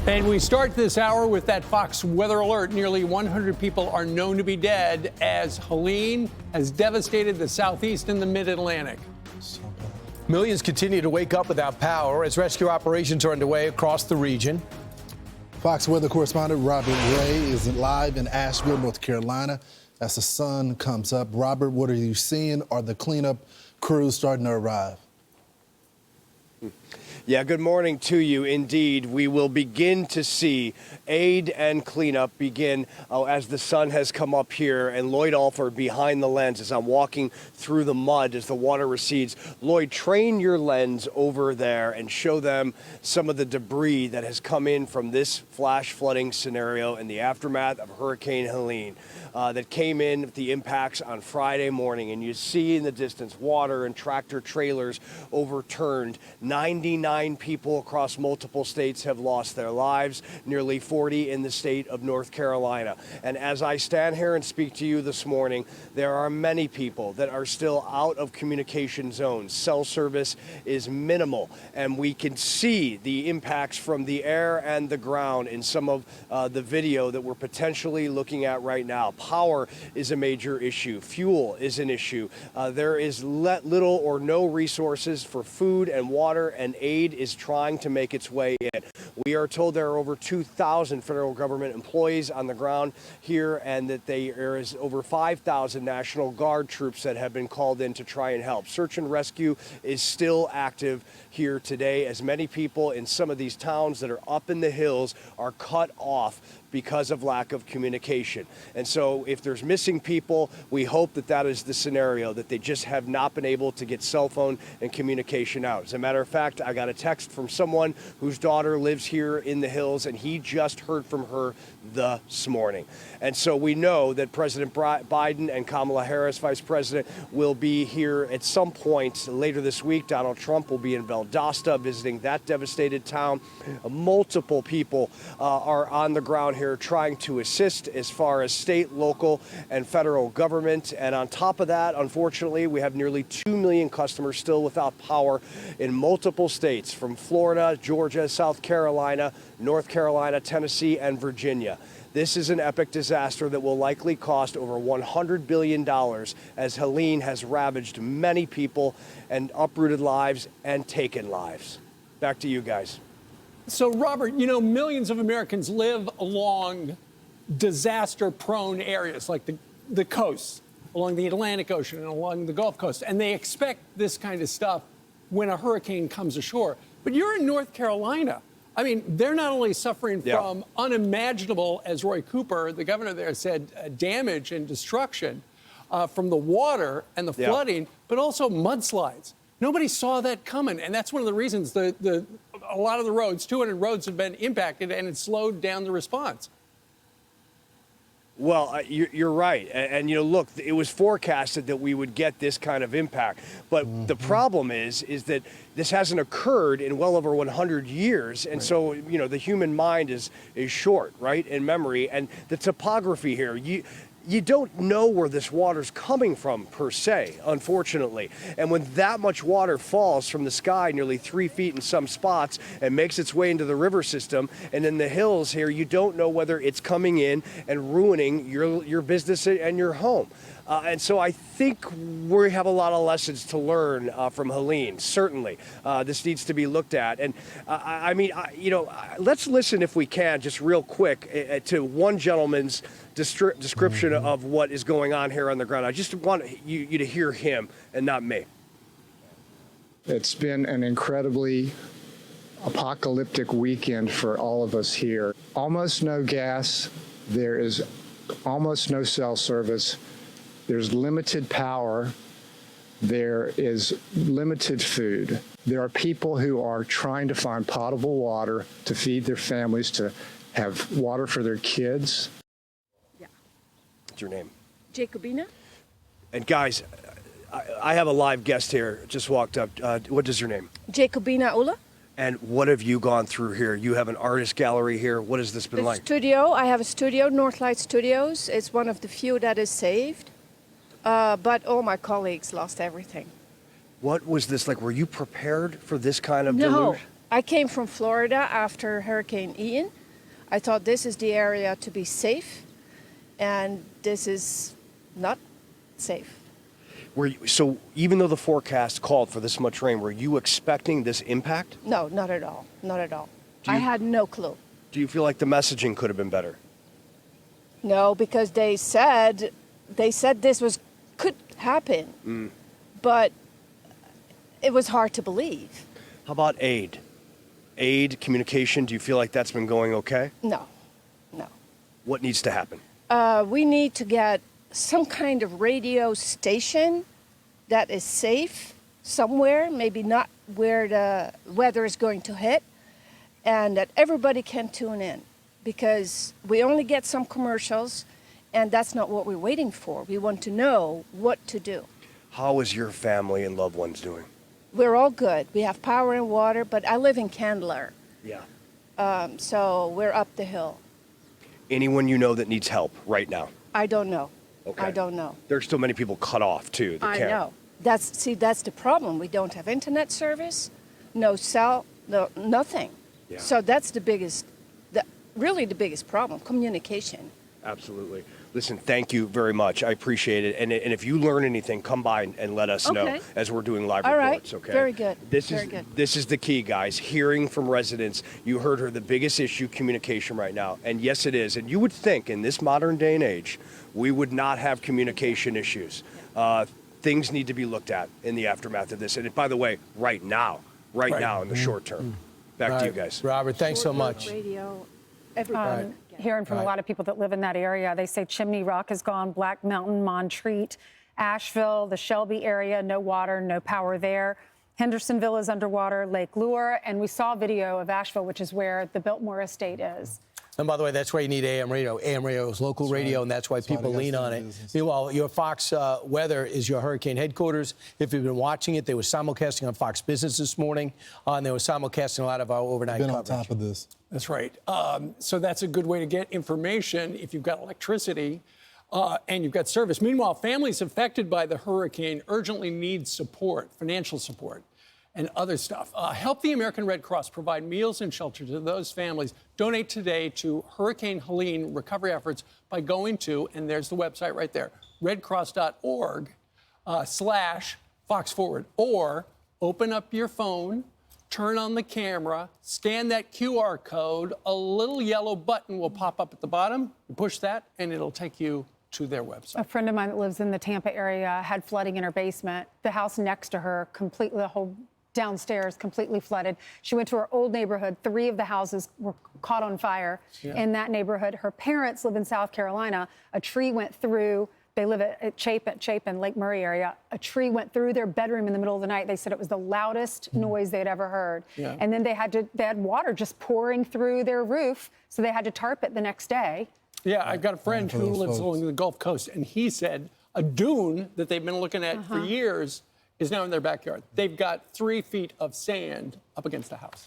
And we start this hour with that Fox weather alert. Nearly 100 people are known to be dead as Helene has devastated the southeast and the mid-Atlantic. Millions continue to wake up without power as rescue operations are underway across the region. Fox weather correspondent Robert Ray is live in Asheville, North Carolina, as the sun comes up. Robert, what are you seeing? Are the cleanup crews starting to arrive? Yeah, good morning to you. Indeed, we will begin to see aid and cleanup begin as the sun has come up here. And Lloyd Alford behind the lens as I'm walking through the mud as the water recedes. Lloyd, train your lens over there and show them some of the debris that has come in from this flash flooding scenario in the aftermath of Hurricane Helene that came in with the impacts on Friday morning. And you see in the distance water and tractor trailers overturned. 99 people across multiple states have lost their lives, nearly 40 in the state of North Carolina. And as I stand here and speak to you this morning, there are many people that are still out of communication zones. Cell service is minimal, and we can see the impacts from the air and the ground in some of the video that we're potentially looking at right now. Power is a major issue. Fuel is an issue. There is little or no resources for food and water, and aid is trying to make its way in. We are told there are over 2,000 federal government employees on the ground here, and that there is over 5,000 National Guard troops that have been called in to try and help. Search and rescue is still active here today, as many people in some of these towns that are up in the hills are cut off because of lack of communication. And so if there's missing people, we hope that that is the scenario, that they just have not been able to get cell phone and communication out. As a matter of fact, I got a text from someone whose daughter lives here in the hills, and he just heard from her this morning. And so we know that President Biden and Kamala Harris, Vice President, will be here at some point later this week. Donald Trump will be in Valdosta visiting that devastated town. Multiple people are on the ground here trying to assist as far as state, local, and federal government. And on top of that, unfortunately, we have nearly 2 million customers still without power in multiple states, from Florida, Georgia, South Carolina, North Carolina, Tennessee, and Virginia. This is an epic disaster that will likely cost over $100 billion, as Helene has ravaged many people and uprooted lives and taken lives. Back to you guys. So, Robert, you know, millions of Americans live along disaster-prone areas like the coast, along the Atlantic Ocean and along the Gulf Coast, and they expect this kind of stuff when a hurricane comes ashore. But you're in North Carolina. I mean, they're not only suffering from unimaginable, as Roy Cooper, the governor there, said, damage and destruction from the water and the flooding, but also mudslides. Nobody saw that coming, and that's one of the reasons a lot of the roads, 200 roads, have been impacted, and it slowed down the response. Well, you're right. And, you know, look, it was forecasted that we would get this kind of impact. But the problem is that this hasn't occurred in well over 100 years. And so, you know, the human mind is short, right, in memory. And the topography here, you don't know where this water's coming from, per se, unfortunately. And when that much water falls from the sky, nearly 3 feet in some spots, and makes its way into the river system, and in the hills here, you don't know whether it's coming in and ruining your business and your home. And so I think we have a lot of lessons to learn from Helene, certainly. This needs to be looked at. And you know, let's listen, if we can, just real quick, to one gentleman's description of what is going on here on the ground. I just want you to hear him and not me. It's been an incredibly apocalyptic weekend for all of us here. Almost no gas. There is almost no cell service. There's limited power. There is limited food. There are people who are trying to find potable water to feed their families, to have water for their kids. Yeah. What's your name? Jacobina. And guys, I have a live guest here, just walked up. What is your name? Jacobina Ulla. And what have you gone through here? You have an artist gallery here. What has this been like? I have a studio, Northlight Studios. It's one of the few that is saved. But all my colleagues lost everything. What was this like? Were you prepared for this kind of deluge? No, I came from Florida after Hurricane Ian. I thought this is the area to be safe, and this is not safe. So even though the forecast called for this much rain, were you expecting this impact? No, not at all. Not at all. I had no clue. Do you feel like the messaging could have been better? No, because they said this could happen, but it was hard to believe. How about aid? Aid, communication, do you feel like that's been going okay? No. What needs to happen? We need to get some kind of radio station that is safe somewhere, maybe not where the weather is going to hit, and that everybody can tune in, because we only get some commercials, and that's not what we're waiting for. We want to know what to do. How is your family and loved ones doing? We're all good. We have power and water, but I live in Candler, Yeah. so we're up the hill. Anyone you know that needs help right now? I don't know. Okay. I don't know. There's still many people cut off, too. That I can't. know. That's the problem. We don't have internet service, no cell, no nothing. Yeah. So that's really the biggest problem, communication. Absolutely. Listen, thank you very much. I appreciate it. And if you learn anything, come by and let us know Okay. as we're doing live All right. reports, okay? Very good. This Very is good. This is the key, guys. Hearing from residents. You heard her, the biggest issue, communication right now. And yes, it is. And you would think in this modern day and age, we would not have communication issues. Things need to be looked at in the aftermath of this. And by the way, right now in the short term. Back to you guys. Robert, thanks so much. Radio, everybody. Hearing from a lot of people that live in that area, they say Chimney Rock is gone, Black Mountain, Montreat, Asheville, the Shelby area, no water, no power there. Hendersonville is underwater, Lake Lure, and we saw video of Asheville, which is where the Biltmore estate is. And by the way, that's why you need AM radio. AM radio is local radio, and that's why people lean on it. Meanwhile, your Fox Weather is your hurricane headquarters. If you've been watching it, they were simulcasting on Fox Business this morning, and they were simulcasting a lot of our overnight coverage. Been on top of this. That's right. So that's a good way to get information if you've got electricity and you've got service. Meanwhile, families affected by the hurricane urgently need support, financial support, and other stuff. Help the American Red Cross provide meals and shelter to those families. Donate today to Hurricane Helene recovery efforts by going to, and there's the website right there, redcross.org/FoxForward. Or open up your phone, turn on the camera, scan that QR code, a little yellow button will pop up at the bottom. You push that, and it'll take you to their website. A friend of mine that lives in the Tampa area had flooding in her basement. The house next to her, completely, the whole downstairs completely flooded. She went to her old neighborhood. 3 of the houses were caught on fire in that neighborhood. Her parents live in South Carolina. A tree went through. They live at Chapin, Lake Murray area. A tree went through their bedroom in the middle of the night. They said it was the loudest noise they'd ever heard. Yeah. And then they had water just pouring through their roof, so they had to tarp it the next day. Yeah, I've got a friend who lives along the Gulf Coast, and he said a dune that they've been looking at for years is now in their backyard. They've got 3 feet of sand up against the house.